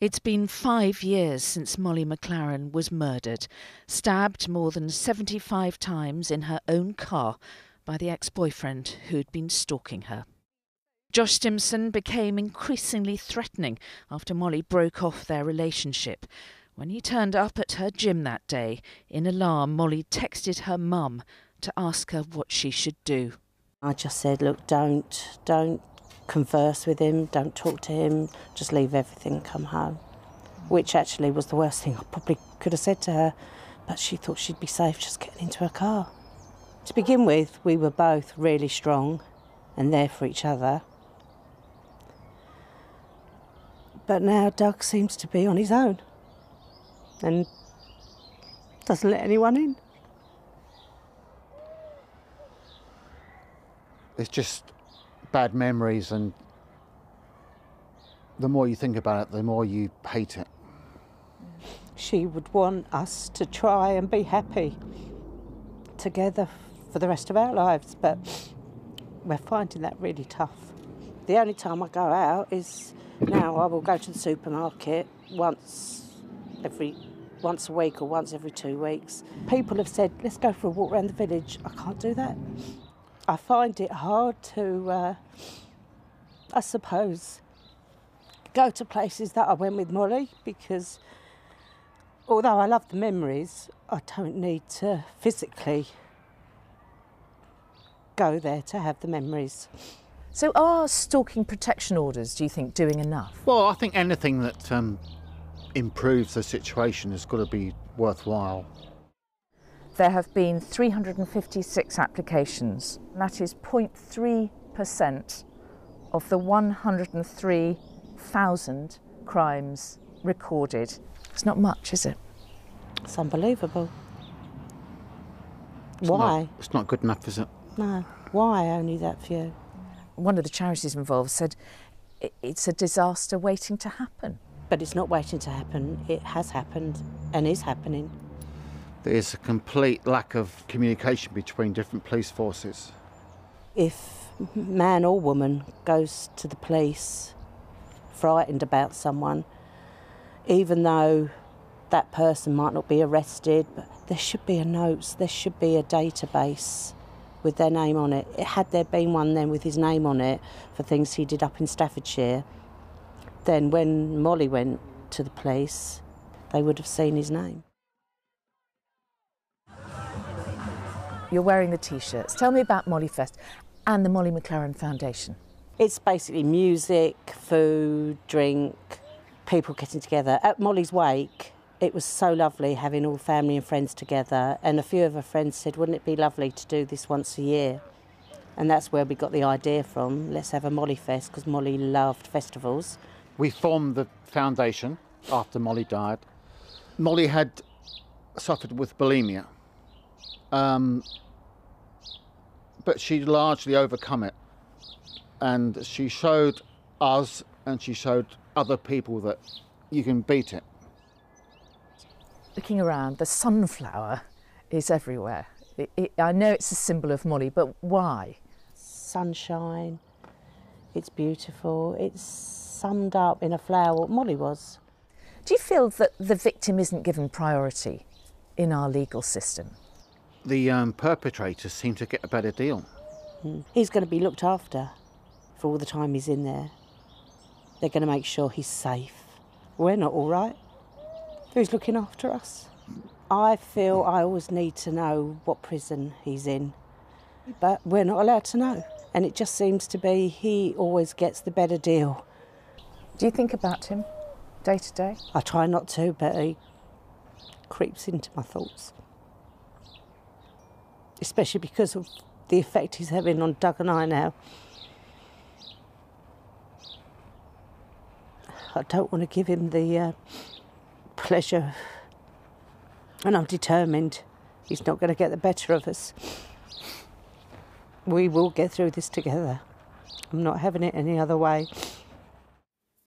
It's been 5 years since Molly McLaren was murdered, stabbed more than 75 times in her own car by the ex-boyfriend who'd been stalking her. Josh Stimpson became increasingly threatening after Molly broke off their relationship. When he turned up at her gym that day, in alarm, Molly texted her mum to ask her what she should do. I just said, look, don't converse with him, don't talk to him, just leave everything and come home. Which actually was the worst thing I probably could have said to her, but she thought she'd be safe just getting into her car. To begin with, we were both really strong and there for each other. But now Doug seems to be on his own and doesn't let anyone in. It's just bad memories, and the more you think about it, the more you hate it. She would want us to try and be happy together for the rest of our lives, but we're finding that really tough. The only time I go out is now. I will go to the supermarket once a week or once every 2 weeks. People have said, let's go for a walk around the village. I can't do that. I find it hard to, I suppose, go to places that I went with Molly, because although I love the memories, I don't need to physically go there to have the memories. So are stalking protection orders, do you think, doing enough? Well, I think anything that improves the situation has got to be worthwhile. There have been 356 applications. That is 0.3% of the 103,000 crimes recorded. It's not much, is it? It's unbelievable. Why? It's not good enough, is it? No. Why only that few? One of the charities involved said it's a disaster waiting to happen. But it's not waiting to happen. It has happened and is happening. There's a complete lack of communication between different police forces. If man or woman goes to the police frightened about someone, even though that person might not be arrested, but there should be a notes, there should be a database with their name on it. Had there been one then with his name on it for things he did up in Staffordshire, then when Molly went to the police, they would have seen his name. You're wearing the T-shirts. Tell me about Molly Fest and the Molly McLaren Foundation. It's basically music, food, drink, people getting together. At Molly's wake, it was so lovely having all family and friends together, and a few of her friends said, wouldn't it be lovely to do this once a year? And that's where we got the idea from. Let's have a Molly Fest, because Molly loved festivals. We formed the foundation after Molly died. Molly had suffered with bulimia, but she'd largely overcome it. And she showed us and she showed other people that you can beat it. Looking around, the sunflower is everywhere. I know it's a symbol of Molly, but why? Sunshine, it's beautiful, it's summed up in a flower what Molly was. Do you feel that the victim isn't given priority in our legal system? The perpetrators seem to get a better deal. He's going to be looked after for all the time he's in there. They're going to make sure he's safe. We're not all right. Who's looking after us? I feel I always need to know what prison he's in, but we're not allowed to know. And it just seems to be he always gets the better deal. Do you think about him day to day? I try not to, but he creeps into my thoughts. Especially because of the effect he's having on Doug and I now. I don't want to give him the pleasure, and I'm determined he's not going to get the better of us. We will get through this together. I'm not having it any other way.